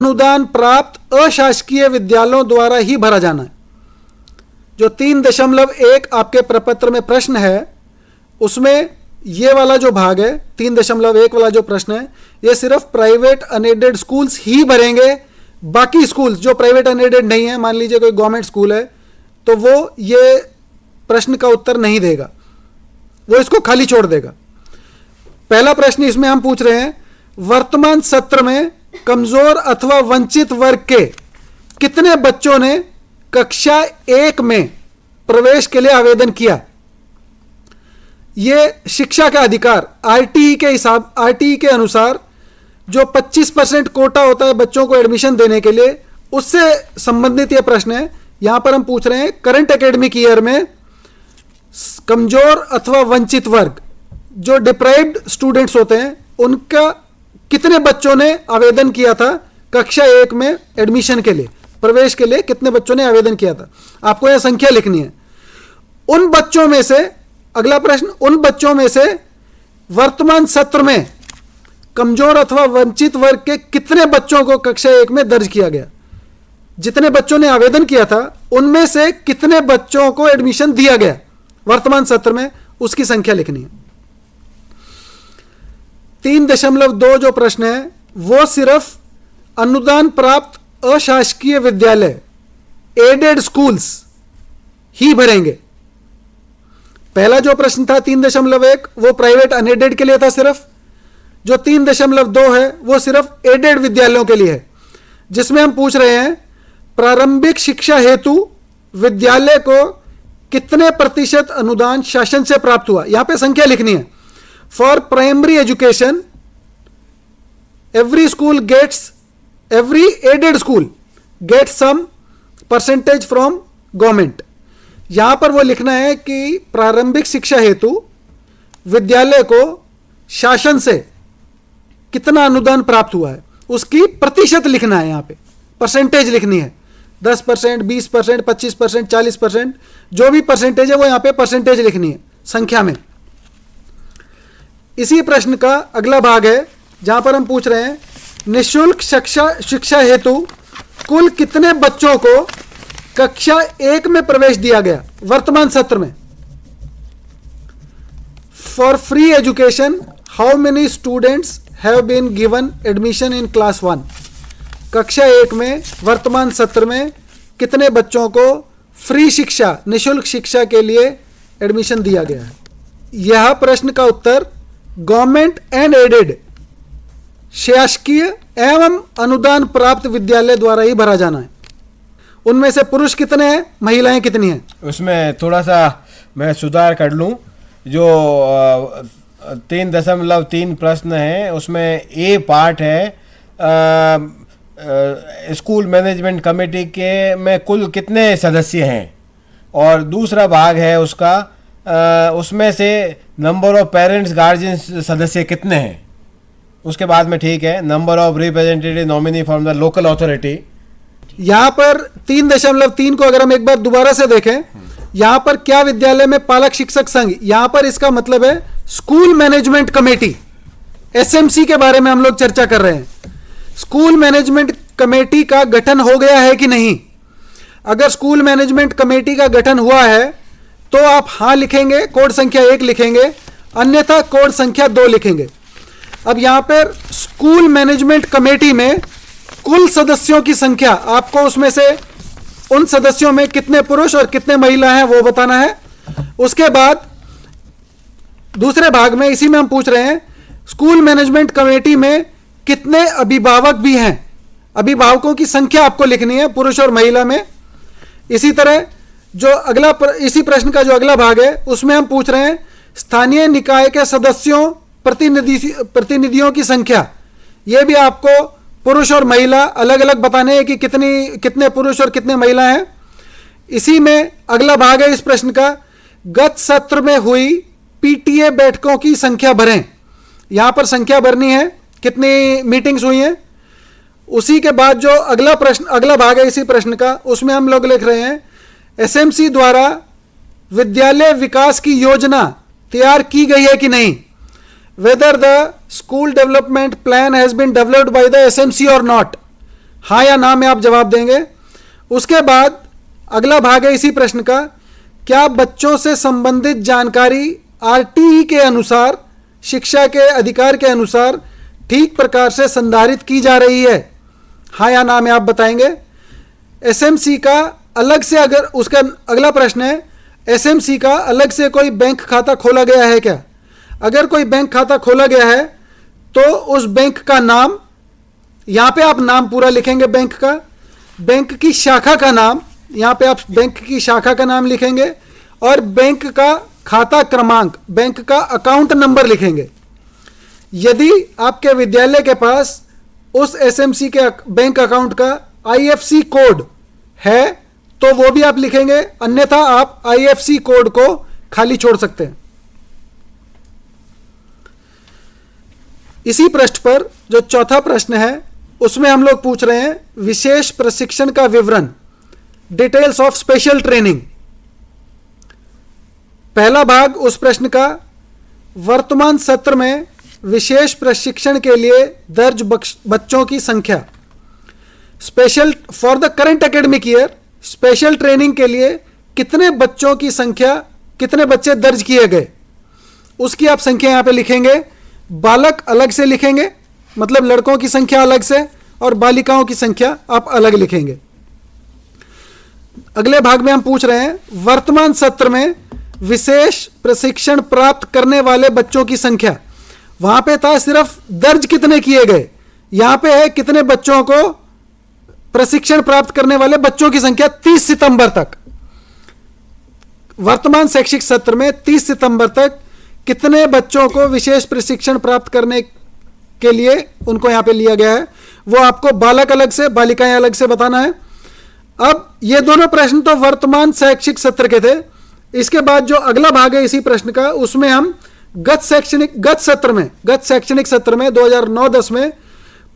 अनुदान प्राप्त अशासकीय विद्यालयों द्वारा ही भरा जाना है। जो 3.1 आपके प्रपत्र में प्रश्न है उसमें ये वाला जो भाग है 3.1 वाला जो प्रश्न है ये सिर्फ प्राइवेट अनएडेड स्कूल्स ही भरेंगे। बाकी स्कूल्स जो प्राइवेट अनएडेड नहीं है, मान लीजिए कोई गवर्नमेंट स्कूल है, तो वो ये प्रश्न का उत्तर नहीं देगा, वो इसको खाली छोड़ देगा। पहला प्रश्न इसमें हम पूछ रहे हैं, वर्तमान सत्र में कमजोर अथवा वंचित वर्ग के कितने बच्चों ने कक्षा 1 में प्रवेश के लिए आवेदन किया। ये शिक्षा का अधिकार आरटीई के अनुसार जो 25% कोटा होता है बच्चों को एडमिशन देने के लिए, उससे संबंधित यह प्रश्न है। यहां पर हम पूछ रहे हैं करंट एकेडमिक ईयर में कमजोर अथवा वंचित वर्ग जो डिप्राइव्ड स्टूडेंट्स होते हैं उनका कितने बच्चों ने आवेदन किया था कक्षा 1 में एडमिशन के लिए, प्रवेश के लिए कितने बच्चों ने आवेदन किया था। आपको यह संख्या लिखनी है। उन बच्चों में से, अगला प्रश्न, उन बच्चों में से वर्तमान सत्र में कमजोर अथवा वंचित वर्ग के कितने बच्चों को कक्षा 1 में दर्ज किया गया। जितने बच्चों ने आवेदन किया था उनमें से कितने बच्चों को एडमिशन दिया गया वर्तमान सत्र में, उसकी संख्या लिखनी है। 3.2 जो प्रश्न है वो सिर्फ अनुदान प्राप्त अशासकीय विद्यालय एडेड स्कूल्स ही भरेंगे। पहला जो प्रश्न था 3.1 वो प्राइवेट अनएडेड के लिए था सिर्फ। जो 3.2 है वो सिर्फ एडेड विद्यालयों के लिए है, जिसमें हम पूछ रहे हैं प्रारंभिक शिक्षा हेतु विद्यालय को कितने प्रतिशत अनुदान शासन से प्राप्त हुआ। यहां पे संख्या लिखनी है। For primary education every aided school gets some percentage from government. यहां पर वो लिखना है कि प्रारंभिक शिक्षा हेतु विद्यालय को शासन से कितना अनुदान प्राप्त हुआ है, उसकी प्रतिशत लिखना है। यहां पे परसेंटेज लिखनी है। 10%, 20%, 25%, 40%, जो भी परसेंटेज है वो यहां पे परसेंटेज लिखनी है संख्या में। इसी प्रश्न का अगला भाग है जहां पर हम पूछ रहे हैं निःशुल्क शिक्षा हेतु कुल कितने बच्चों को कक्षा 1 में प्रवेश दिया गया वर्तमान सत्र में। For free education how many students have been given admission in class 1। कक्षा 1 में वर्तमान सत्र में कितने बच्चों को फ्री शिक्षा, निःशुल्क शिक्षा के लिए एडमिशन दिया गया है। यह प्रश्न का उत्तर गवर्नमेंट एंड एडेड शासकीय एवं अनुदान प्राप्त विद्यालय द्वारा ही भरा जाना है। उनमें से पुरुष कितने हैं, महिलाएं कितनी हैं। उसमें थोड़ा सा मैं सुधार कर लूं। जो 3.3 प्रश्न है उसमें ए पार्ट है स्कूल मैनेजमेंट कमेटी के में कुल कितने सदस्य हैं, और दूसरा भाग है उसका उसमें से नंबर ऑफ पेरेंट्स गार्जियंस सदस्य कितने हैं। उसके बाद में ठीक है number of representative nominee from the local authority. यहां पर 3.3 को अगर हम एक बार दोबारा से देखें, यहां पर क्या विद्यालय में पालक शिक्षक संघ, यहां पर इसका मतलब है स्कूल मैनेजमेंट कमेटी, एसएमसी के बारे में हम लोग चर्चा कर रहे हैं। स्कूल मैनेजमेंट कमेटी का गठन हो गया है कि नहीं। अगर स्कूल मैनेजमेंट कमेटी का गठन हुआ है तो आप हां लिखेंगे, कोड संख्या 1 लिखेंगे, अन्यथा कोड संख्या 2 लिखेंगे। अब यहां पर स्कूल मैनेजमेंट कमेटी में कुल सदस्यों की संख्या, आपको उसमें से उन सदस्यों में कितने पुरुष और कितने महिला हैं वो बताना है। उसके बाद दूसरे भाग में इसी में हम पूछ रहे हैं स्कूल मैनेजमेंट कमेटी में कितने अभिभावक भी हैं। अभिभावकों की संख्या आपको लिखनी है पुरुष और महिला में। इसी तरह जो अगला इसी प्रश्न का जो अगला भाग है उसमें हम पूछ रहे हैं स्थानीय निकाय के सदस्यों प्रतिनिधियों की संख्या। यह भी आपको पुरुष और महिला अलग अलग बताने हैं कि कितने पुरुष और कितने महिला हैं। इसी में अगला भाग है इस प्रश्न का गत सत्र में हुई पीटीए बैठकों की संख्या भरें। यहां पर संख्या भरनी है कितनी मीटिंग्स हुई हैं। उसी के बाद जो अगला भाग है इसी प्रश्न का, उसमें हम लोग लिख रहे हैं एसएमसी द्वारा विद्यालय विकास की योजना तैयार की गई है कि नहीं। whether the school development plan has been developed by the SMC or not। हाँ या ना में आप जवाब देंगे। उसके बाद अगला भाग है इसी प्रश्न का, क्या बच्चों से संबंधित जानकारी आरटीई के अनुसार, शिक्षा के अधिकार के अनुसार ठीक प्रकार से संधारित की जा रही है? हाँ या ना में आप बताएंगे। एसएमसी का अलग से, अगर उसका अगला प्रश्न है, एसएमसी का अलग से कोई बैंक खाता खोला गया है क्या? अगर कोई बैंक खाता खोला गया है तो उस बैंक का नाम, यहां पे आप नाम पूरा लिखेंगे बैंक का, बैंक की शाखा का नाम, यहां पे आप बैंक की शाखा का नाम लिखेंगे और बैंक का खाता क्रमांक, बैंक का अकाउंट नंबर लिखेंगे। यदि आपके विद्यालय के पास उस एसएमसी के बैंक अकाउंट का आईएफसी कोड है तो वो भी आप लिखेंगे, अन्यथा आप आईएफसी कोड को खाली छोड़ सकते हैं। इसी पृष्ठ पर जो चौथा प्रश्न है उसमें हम लोग पूछ रहे हैं विशेष प्रशिक्षण का विवरण, डिटेल्स ऑफ स्पेशल ट्रेनिंग। पहला भाग उस प्रश्न का, वर्तमान सत्र में विशेष प्रशिक्षण के लिए दर्ज बच्चों की संख्या, special for the current academic year special training के लिए कितने बच्चों की संख्या, कितने बच्चे दर्ज किए गए, उसकी आप संख्या यहां पे लिखेंगे। बालक अलग से लिखेंगे, मतलब लड़कों की संख्या अलग से, और बालिकाओं की संख्या आप अलग लिखेंगे। अगले भाग में हम पूछ रहे हैं वर्तमान सत्र में विशेष प्रशिक्षण प्राप्त करने वाले बच्चों की संख्या। वहां पे था सिर्फ दर्ज कितने किए गए, यहां पे है कितने बच्चों को प्रशिक्षण प्राप्त करने वाले बच्चों की संख्या 30 सितंबर तक। वर्तमान शैक्षिक सत्र में 30 सितंबर तक कितने बच्चों को विशेष प्रशिक्षण प्राप्त करने के लिए उनको यहां पे लिया गया है, वो आपको बालक अलग से, बालिकाएं अलग से बताना है। अब ये दोनों प्रश्न तो वर्तमान शैक्षिक सत्र के थे। इसके बाद जो अगला भाग है इसी प्रश्न का, उसमें हम गत शैक्षणिक सत्र में 2009-10 में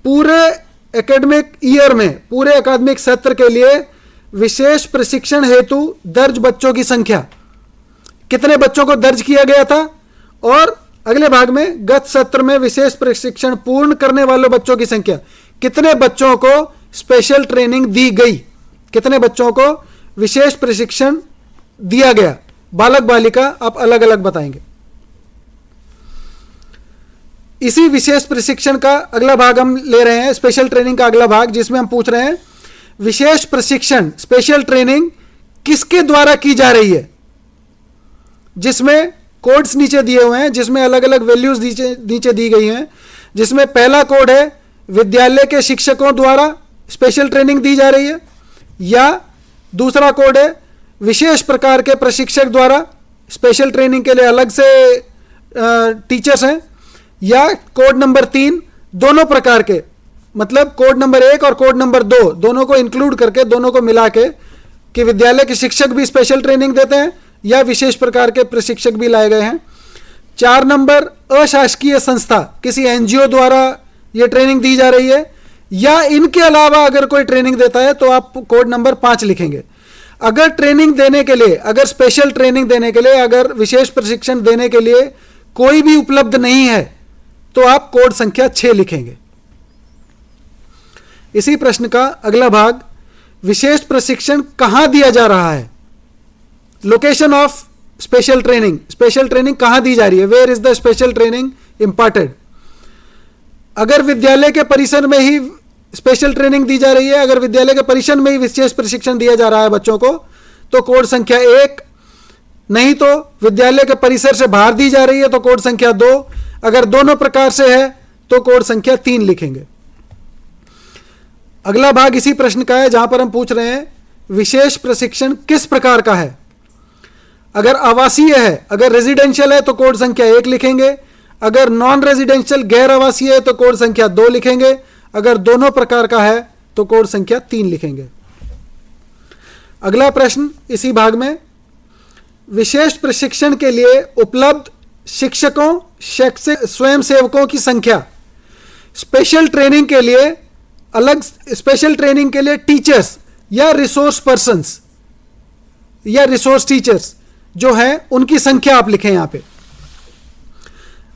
पूरे एकेडमिक ईयर में, पूरे अकादमिक सत्र के लिए विशेष प्रशिक्षण हेतु दर्ज बच्चों की संख्या, कितने बच्चों को दर्ज किया गया था, और अगले भाग में गत सत्र में विशेष प्रशिक्षण पूर्ण करने वाले बच्चों की संख्या, कितने बच्चों को स्पेशल ट्रेनिंग दी गई, कितने बच्चों को विशेष प्रशिक्षण दिया गया, बालक बालिका आप अलग अलग बताएंगे। इसी विशेष प्रशिक्षण का अगला भाग हम ले रहे हैं, स्पेशल ट्रेनिंग का अगला भाग, जिसमें हम पूछ रहे हैं विशेष प्रशिक्षण स्पेशल ट्रेनिंग किसके द्वारा की जा रही है, जिसमें कोड्स नीचे दिए हुए हैं, जिसमें अलग अलग वैल्यूज नीचे दी गई हैं। जिसमें पहला कोड है विद्यालय के शिक्षकों द्वारा स्पेशल ट्रेनिंग दी जा रही है, या दूसरा कोड है विशेष प्रकार के प्रशिक्षक द्वारा स्पेशल ट्रेनिंग के लिए अलग से टीचर्स हैं, या कोड नंबर 3 दोनों प्रकार के, मतलब कोड नंबर 1 और कोड नंबर 2 दोनों को इंक्लूड करके, दोनों को मिला के कि विद्यालय के शिक्षक भी स्पेशल ट्रेनिंग देते हैं या विशेष प्रकार के प्रशिक्षक भी लाए गए हैं। 4 नंबर अशासकीय संस्था, किसी एनजीओ द्वारा ये ट्रेनिंग दी जा रही है, या इनके अलावा अगर कोई ट्रेनिंग देता है तो आप कोड नंबर 5 लिखेंगे। अगर ट्रेनिंग देने के लिए, अगर स्पेशल ट्रेनिंग देने के लिए, अगर विशेष प्रशिक्षण देने के लिए कोई भी उपलब्ध नहीं है तो आप कोड संख्या 6 लिखेंगे। इसी प्रश्न का अगला भाग, विशेष प्रशिक्षण कहां दिया जा रहा है, location of special training, special training कहां दी जा रही है, where is the special training imparted. अगर विद्यालय के परिसर में ही स्पेशल ट्रेनिंग दी जा रही है, अगर विद्यालय के परिसर में ही विशेष प्रशिक्षण दिया जा रहा है बच्चों को, तो कोड संख्या 1, नहीं तो विद्यालय के परिसर से बाहर दी जा रही है तो कोड संख्या 2, अगर दोनों प्रकार से है तो कोड संख्या 3 लिखेंगे। अगला भाग इसी प्रश्न का है, जहां पर हम पूछ रहे हैं विशेष प्रशिक्षण किस प्रकार का है। अगर आवासीय है, अगर रेजिडेंशियल है तो कोड संख्या 1 लिखेंगे, अगर नॉन रेजिडेंशियल गैर आवासीय है तो कोड संख्या 2 लिखेंगे, अगर दोनों प्रकार का है तो कोड संख्या 3 लिखेंगे। अगला प्रश्न इसी भाग में, विशेष प्रशिक्षण के लिए उपलब्ध शिक्षकों, स्वयंसेवकों की संख्या, स्पेशल ट्रेनिंग के लिए अलग, स्पेशल ट्रेनिंग के लिए टीचर्स या रिसोर्स पर्संस या रिसोर्स टीचर्स जो हैं उनकी संख्या आप लिखें यहां पे।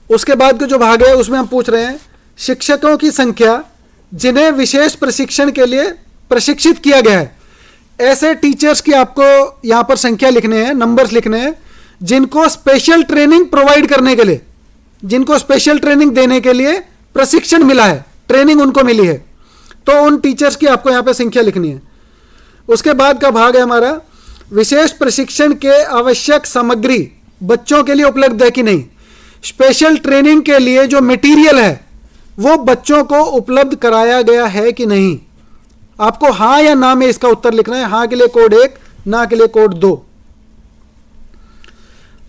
उसके बाद का जो भाग है उसमें हम पूछ रहे हैं शिक्षकों की संख्या जिन्हें विशेष प्रशिक्षण के लिए प्रशिक्षित किया गया है, ऐसे टीचर्स की आपको यहां पर संख्या लिखने हैं, नंबर्स लिखने हैं, जिनको स्पेशल ट्रेनिंग प्रोवाइड करने के लिए, जिनको स्पेशल ट्रेनिंग देने के लिए प्रशिक्षण मिला है, ट्रेनिंग उनको मिली है, तो उन टीचर्स की आपको यहां पे संख्या लिखनी है। उसके बाद का भाग है हमारा, विशेष प्रशिक्षण के आवश्यक सामग्री बच्चों के लिए उपलब्ध है कि नहीं। स्पेशल ट्रेनिंग के लिए जो मटेरियल है वो बच्चों को उपलब्ध कराया गया है कि नहीं। आपको हां या ना में इसका उत्तर लिखना है। हां के लिए कोड 1, ना के लिए कोड 2।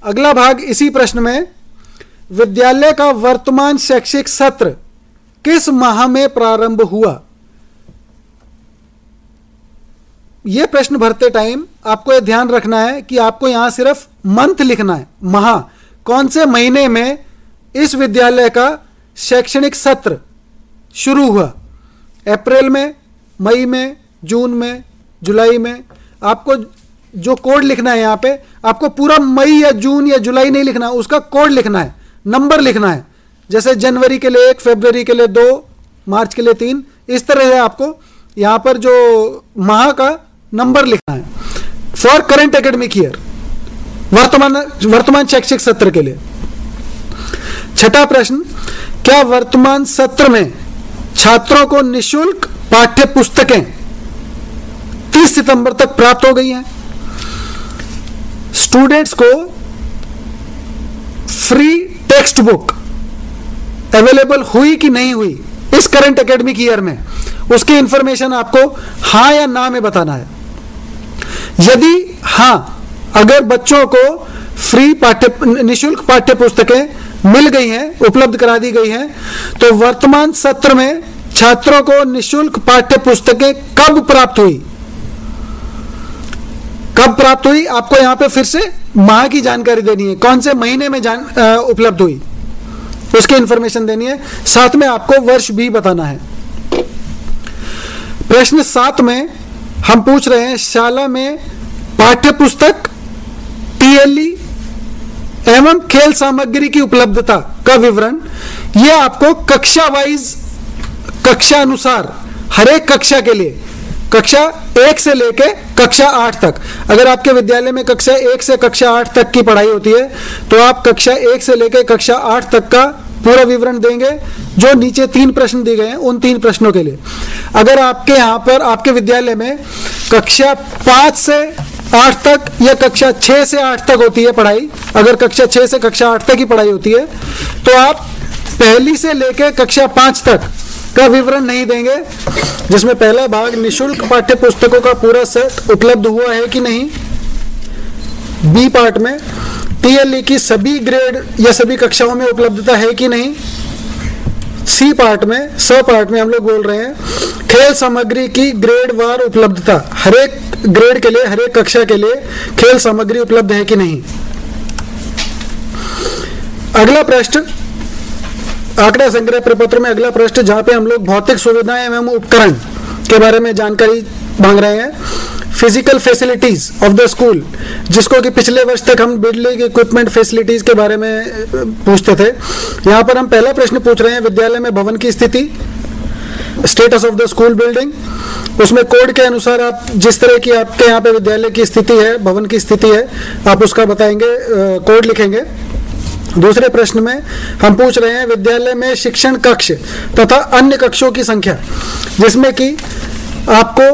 अगला भाग इसी प्रश्न में, विद्यालय का वर्तमान शैक्षिक सत्र किस माह में प्रारंभ हुआ। यह प्रश्न भरते टाइम आपको यह ध्यान रखना है कि आपको यहां सिर्फ मंथ लिखना है, माह, कौन से महीने में इस विद्यालय का शैक्षणिक सत्र शुरू हुआ। अप्रैल में, मई में, जून में, जुलाई में। आपको जो कोड लिखना है यहां पे, आपको पूरा मई या जून या जुलाई नहीं लिखना, उसका कोड लिखना है, नंबर लिखना है। जैसे जनवरी के लिए 1, फरवरी के लिए 2, मार्च के लिए 3, इस तरह से आपको यहां पर जो माह का नंबर लिखना है फॉर करंट एकेडमिक ईयर, वर्तमान शैक्षिक सत्र के लिए। छठा प्रश्न, क्या वर्तमान सत्र में छात्रों को निःशुल्क पाठ्य पुस्तकें 30 सितंबर तक प्राप्त हो गई हैं। स्टूडेंट्स को फ्री टेक्स्ट बुक अवेलेबल हुई कि नहीं हुई इस करंट एकेडमिक ईयर में, उसकी इंफॉर्मेशन आपको हां या ना में बताना है। यदि हां, अगर बच्चों को फ्री निःशुल्क पाठ्य पुस्तकें मिल गई हैं, उपलब्ध करा दी गई हैं, तो वर्तमान सत्र में छात्रों को निःशुल्क पाठ्य पुस्तकें कब प्राप्त हुई। कब प्राप्त हुई, आपको यहां पे फिर से माह की जानकारी देनी है, कौन से महीने में उपलब्ध हुई उसकी इंफॉर्मेशन देनी है। साथ में आपको वर्ष भी बताना है। प्रश्न 7 में हम पूछ रहे हैं, शाला में पाठ्य पुस्तक, टीएलई एवं खेल सामग्री की उपलब्धता का विवरण। यह आपको कक्षा वाइज, कक्षा अनुसार, हर एक कक्षा के लिए, कक्षा 1 से लेके कक्षा 8 तक, अगर आपके विद्यालय में कक्षा 1 से कक्षा 8 तक की पढ़ाई होती है तो आप कक्षा 1 से लेके कक्षा 8 तक का पूरा विवरण देंगे। जो नीचे 3 प्रश्न दिए गए हैं उन 3 प्रश्नों के लिए। अगर आपके यहां पर आपके विद्यालय में कक्षा 5 से 8 तक या कक्षा 6 से 8 तक होती है पढ़ाई, अगर कक्षा 6 से कक्षा 8 तक की पढ़ाई होती है तो आप पहली से लेकर कक्षा 5 तक का विवरण नहीं देंगे, जिसमें पहला भाग निःशुल्क पाठ्य पुस्तकों का पूरा सेट उपलब्ध हुआ है कि नहीं। बी पार्ट में टीएलई की सभी ग्रेड या सभी कक्षाओं में उपलब्धता है कि नहीं। सी पार्ट में, स पार्ट में हम लोग बोल रहे हैं खेल सामग्री की ग्रेड वार उपलब्धता, हर एक ग्रेड के लिए, हर एक कक्षा के लिए खेल सामग्री उपलब्ध है कि नहीं। अगला प्रश्न, आंकड़ा संग्रह प्रपत्र में अगला प्रश्न, जहां पे हम लोग भौतिक सुविधाएं एवं उपकरण के बारे में जानकारी मांग रहे हैं। Physical facilities of the school, जिसको कि पिछले वर्ष तक हम बिल्डिंग इक्विपमेंट फैसिलिटीज के बारे में पूछते थे, यहां पर हम पहला प्रश्न पूछ रहे हैं विद्यालय में भवन की स्थिति, status of the school building. उसमें कोड के अनुसार आप जिस तरह की आपके यहाँ पे विद्यालय की स्थिति है, भवन की स्थिति है, आप उसका बताएंगे, कोड लिखेंगे। दूसरे प्रश्न में हम पूछ रहे हैं विद्यालय में शिक्षण कक्ष तथा अन्य कक्षों की संख्या, जिसमें कि आपको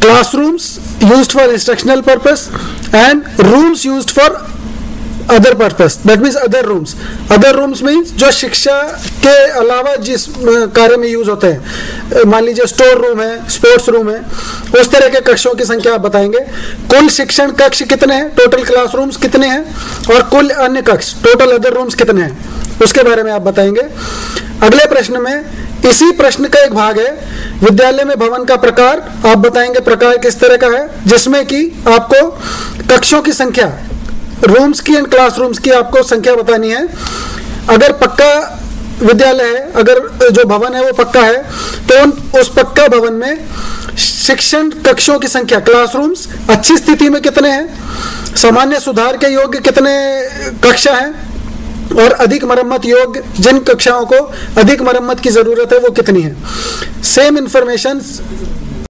classrooms used for instructional purpose and rooms used for other purpose, that means other rooms. Other rooms means जो शिक्षा के अलावा जिस कार्य में यूज होते हैं, मान लीजिए स्टोर रूम है, स्पोर्ट्स रूम है, उस तरह के कक्षों की संख्या आप बताएंगे। कुल शिक्षण कक्ष कितने हैं, टोटल क्लासरूम्स कितने हैं, और कुल अन्य कक्ष, टोटल अदर रूम्स कितने हैं, उसके बारे में आप बताएंगे। अगले प्रश्न में, इसी प्रश्न का एक भाग है विद्यालय में भवन का प्रकार, आप बताएंगे प्रकार किस तरह का है, जिसमें कि आपको कक्षों की संख्या, रूम्स की एंड क्लासरूम्स की आपको संख्या बतानी है। अगर पक्का विद्यालय है, अगर जो भवन है वो पक्का है, तो उस पक्का भवन में शिक्षण कक्षों की संख्या, क्लासरूम्स अच्छी स्थिति में कितने हैं, सामान्य सुधार के योग्य कितने कक्षा हैं, और अधिक मरम्मत योग्य जिन कक्षाओं को अधिक मरम्मत की जरूरत है वो कितनी है। Same information